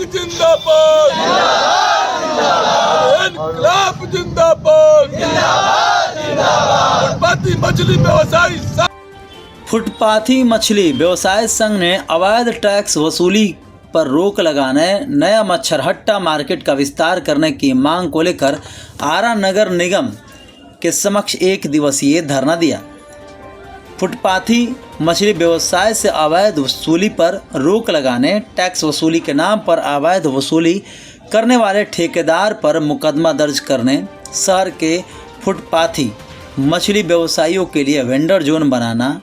जिंदाबाद, इनकलाब जिंदाबाद, फुटपाथी मछली व्यवसायी फुटपाथी मछली व्यवसाय संघ ने अवैध टैक्स वसूली पर रोक लगाने, नया मच्छरहट्टा मार्केट का विस्तार करने की मांग को लेकर आरा नगर निगम के समक्ष एक दिवसीय धरना दिया। फुटपाथी मछली व्यवसाय से अवैध वसूली पर रोक लगाने, टैक्स वसूली के नाम पर अवैध वसूली करने वाले ठेकेदार पर मुकदमा दर्ज करने, शहर के फुटपाथी मछली व्यवसायियों के लिए वेंडर जोन बनाना,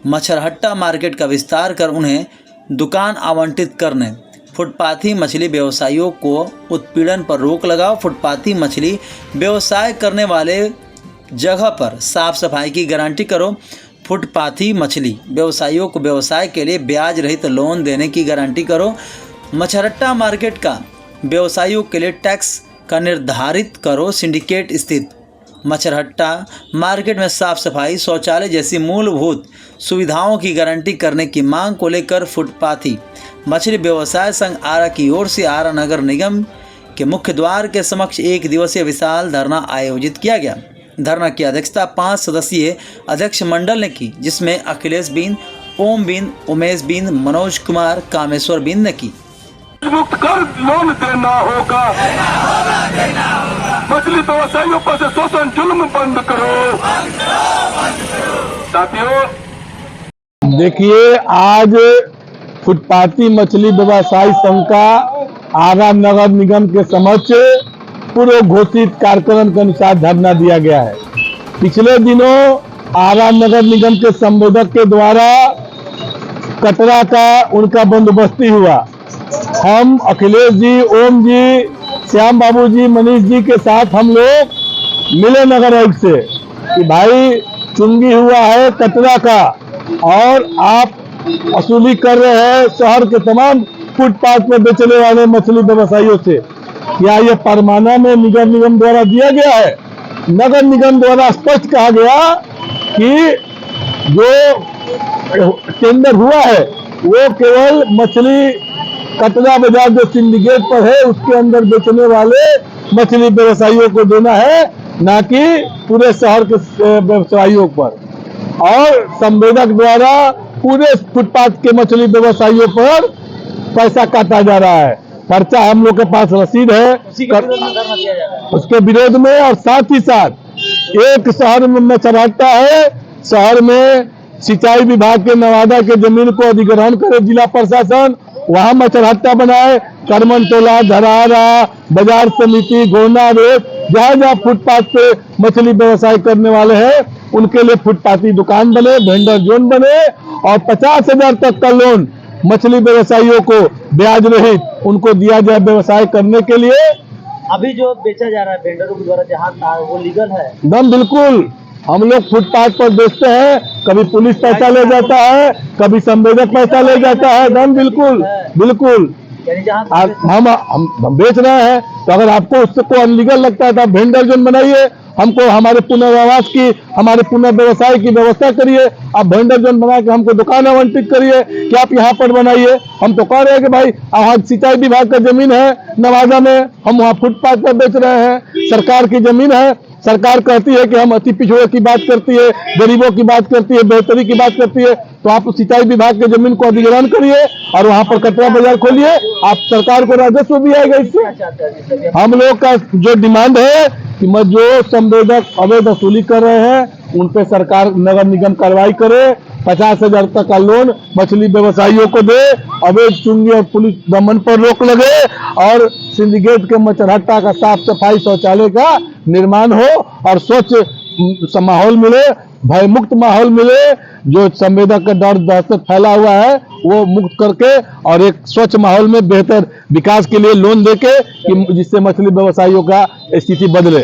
मच्छरहट्टा मार्केट का विस्तार कर उन्हें दुकान आवंटित करने, फुटपाथी मछली व्यवसायियों को उत्पीड़न पर रोक लगाओ, फुटपाथी मछली व्यवसाय करने वाले जगह पर साफ सफाई की गारंटी करो, फुटपाथी मछली व्यवसायियों को व्यवसाय के लिए ब्याज रहित लोन देने की गारंटी करो, मच्छरहट्टा मार्केट का व्यवसायियों के लिए टैक्स का निर्धारित करो, सिंडिकेट स्थित मच्छरहट्टा मार्केट में साफ सफाई, शौचालय जैसी मूलभूत सुविधाओं की गारंटी करने की मांग को लेकर फुटपाथी मछली व्यवसाय संघ आरा की ओर से आरा नगर निगम के मुख्य द्वार के समक्ष एक दिवसीय विशाल धरना आयोजित किया गया। धरना की अध्यक्षता 5 सदस्यीय अध्यक्ष मंडल ने की, जिसमें अखिलेश बिंद, ओम बिंद, उमेश बिंद, मनोज कुमार, कामेश्वर बिंद ने की। मुक्त कर लोन देना होगा, मछली व्यवसायियों पर से शोषण जुल्म बंद करो। साथियों देखिए, आज फुटपाथी मछली व्यवसायी संघ का आरा नगर निगम के समक्ष पूर्व घोषित कार्यक्रम के अनुसार धरना दिया गया है। पिछले दिनों आरा नगर निगम के संबोधक के द्वारा कचरा का उनका बंदोबस्ती हुआ। हम अखिलेश जी, ओम जी, श्याम बाबू जी, मनीष जी के साथ हम लोग मिले नगर आयुक्त से कि भाई चुंगी हुआ है कचरा का और आप वसूली कर रहे हैं शहर के तमाम फुटपाथ पर बेचने वाले मछली व्यवसायियों से। क्या यह परमाना में नगर निगम द्वारा दिया गया है? नगर निगम द्वारा स्पष्ट कहा गया कि जो टेंडर हुआ है वो केवल मछली कटरा बाजार जो सिंडिकेट पर है उसके अंदर बेचने वाले मछली व्यवसायियों को देना है, ना कि पूरे शहर के व्यवसायियों पर। और संवेदक द्वारा पूरे फुटपाथ के मछली व्यवसायियों पर पैसा काटा जा रहा है। पर्चा हम लोग के पास रसीद है उसके विरोध में। और साथ ही साथ एक शहर में मच्छरहट्टा है, शहर में सिंचाई विभाग के नवादा के जमीन को अधिग्रहण करे जिला प्रशासन, वहां मच्छरहट्टा बनाए। करमन टोला, धरारा, बाजार समिति, गोना रोड, जहां जहां फुटपाथ पे मछली व्यवसाय करने वाले हैं उनके लिए फुटपाथी दुकान बने, वेंडर जोन बने और 50,000 तक का लोन मछली व्यवसायियों को ब्याज रहित उनको दिया जाए व्यवसाय करने के लिए। अभी जो बेचा जा रहा है वेंडरों के द्वारा जहाँ वो लीगल है? एकदम बिल्कुल। हम लोग फुटपाथ पर बेचते हैं, कभी पुलिस पैसा ले जाता है, कभी संवेदक पैसा ले जाता है। एकदम बिल्कुल बिल्कुल हम बेच रहे हैं। तो अगर आपको उसको अनलीगल लगता है तो आप वेंडर जोन बनाइए, हमको हमारे पुनर्वास की, हमारे पुनर्व्यवसाय की व्यवस्था करिए। आप वेंडर जोन बना के हमको दुकान आवंटित करिए कि आप यहाँ पर बनाइए। हम तो कह रहे हैं कि भाई वहाँ सिंचाई विभाग का जमीन है नवादा में, हम वहाँ फुटपाथ पर बेच रहे हैं, सरकार की जमीन है। सरकार कहती है कि हम अति पिछड़ों की बात करती है, गरीबों की बात करती है, बेहतरी की बात करती है, तो आप सिंचाई विभाग के जमीन को अधिग्रहण करिए और वहां पर कचरा बाजार खोलिए, आप सरकार को राजस्व भी आएगा इससे। हम लोग का जो डिमांड है कि जो संवेदक अवैध वसूली कर रहे हैं उन पे सरकार नगर निगम कार्रवाई करे, 50,000 तक का लोन मछली व्यवसायियों को दे, अवैध चुंगी और पुलिस दमन पर रोक लगे और सिंडिकेट के मच्छरहट्टा का साफ सफाई शौचालय का निर्माण हो और स्वच्छ माहौल मिले, भयमुक्त माहौल मिले। जो संवेदक का डर दहशत फैला हुआ है वो मुक्त करके और एक स्वच्छ माहौल में बेहतर विकास के लिए लोन देके कि जिससे मछली व्यवसायियों का स्थिति बदले।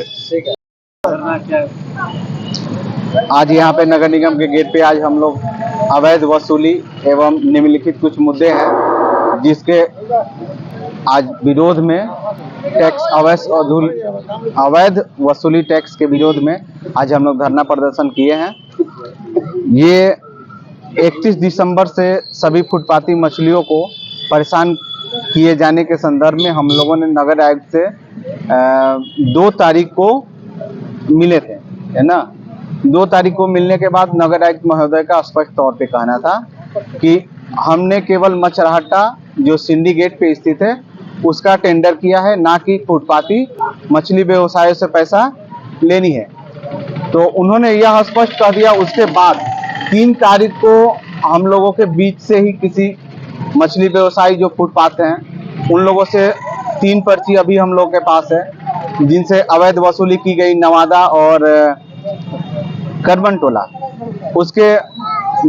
आज यहाँ पे नगर निगम के गेट पे आज हम लोग अवैध वसूली एवं निम्नलिखित कुछ मुद्दे हैं जिसके आज विरोध में अवैध वसूली टैक्स के विरोध में आज हम लोग धरना प्रदर्शन किए हैं। ये 31 दिसंबर से सभी फुटपाथी मछलियों को परेशान किए जाने के संदर्भ में हम लोगों ने नगर आयुक्त से 2 तारीख को मिले थे, है ना। 2 तारीख को मिलने के बाद नगर आयुक्त महोदय का स्पष्ट तौर पे कहना था कि हमने केवल मछरहट्टा जो सिंडी गेट पे स्थित है उसका टेंडर किया है, ना कि फुटपाती मछली व्यवसायों से पैसा लेनी है। तो उन्होंने यह स्पष्ट कर दिया। उसके बाद 3 तारीख को हम लोगों के बीच से ही किसी मछली व्यवसायी जो फुटपाथ हैं उन लोगों से 3 पर्ची अभी हम लोगों के पास है जिनसे अवैध वसूली की गई, नवादा और करबन टोला। उसके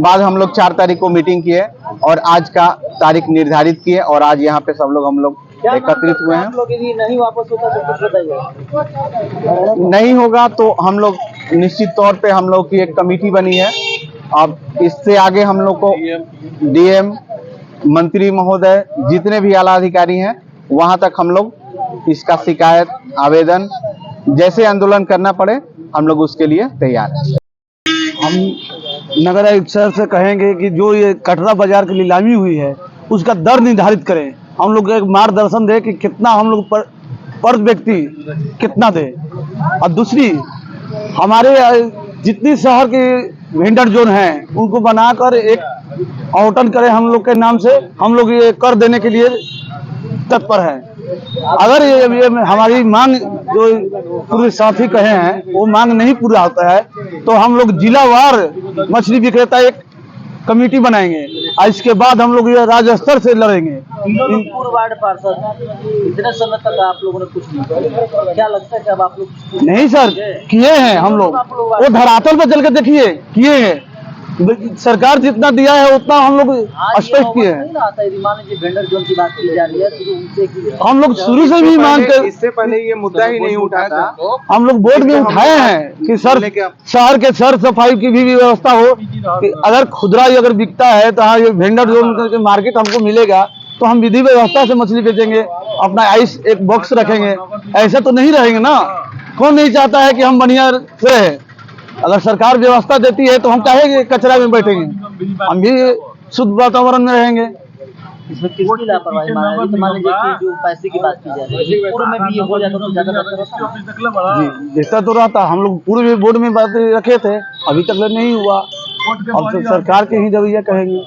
बाद हम लोग 4 तारीख को मीटिंग किए और आज का तारीख निर्धारित किए और आज यहाँ पे सब लोग हम लोग एकत्रित हुए हैं। नहीं वापस होता तो कुछ बताइए। नहीं होगा तो हम लोग निश्चित तौर पे हम लोग की एक कमेटी बनी है। अब इससे आगे हम लोग को डीएम, मंत्री महोदय, जितने भी आला अधिकारी हैं वहां तक हम लोग इसका शिकायत, आवेदन, जैसे आंदोलन करना पड़े हम लोग उसके लिए तैयार हैं। हम नगर आयुक्त सर से कहेंगे कि जो ये कटरा बाजार की नीलामी हुई है उसका दर निर्धारित करें। हम लोग एक मार्गदर्शन दे कि कितना हम लोग पर व्यक्ति कितना दे। और दूसरी, हमारे जितनी शहर के वेंडर जोन हैं उनको बनाकर एक आवंटन करें हम लोग के नाम से। हम लोग ये कर देने के लिए तत्पर हैं। अगर ये हमारी मांग जो पूरे साथी कहे हैं वो मांग नहीं पूरा होता है तो हम लोग जिलावार मछली विक्रेता एक कमेटी बनाएंगे और इसके बाद हम लोग ये राज्य स्तर से लड़ेंगे। पूर्व वार्ड पार्षद इतने समय तक आप लोगों ने कुछ नहीं किया, क्या लगता है कि अब आप लोग नहीं सर किए हैं हम लोग, वो धरातल पे चल के देखिए किए हैं। सरकार जितना दिया है उतना हम लोग स्पष्ट किए हैं। मान लीजिए वेंडर जोन की बात की जा रही है तो उनसे हम लोग शुरू से भी मांगते, इससे पहले ये मुद्दा ही नहीं उठा था। हम लोग बोर्ड में उठाए हैं कि सर शहर के सर सफाई की भी व्यवस्था हो कि अगर खुदरा अगर बिकता है तो हाँ ये वेंडर जोन के मार्केट हमको मिलेगा तो हम विधि व्यवस्था से मछली बेचेंगे, अपना आइस एक बॉक्स रखेंगे। ऐसे तो नहीं रहेंगे ना। कौन नहीं चाहता है कि हम बढ़िया रहे। अगर सरकार व्यवस्था देती है तो हम चाहेंगे कचरा में बैठेंगे, हम भी शुद्ध वातावरण में रहेंगे। इसमें किसकी लापरवाही माना है? तो मान लीजिए कि जो पैसे की बात की जा रही है पूर्व में भी ये हो जाता तो ज्यादा बेहतर होता। जी बेहतर तो रहता। हम लोग पूर्व में बोर्ड में बात रखे थे, अभी तक नहीं हुआ। अब तो सरकार के ही रवैया कहेंगे।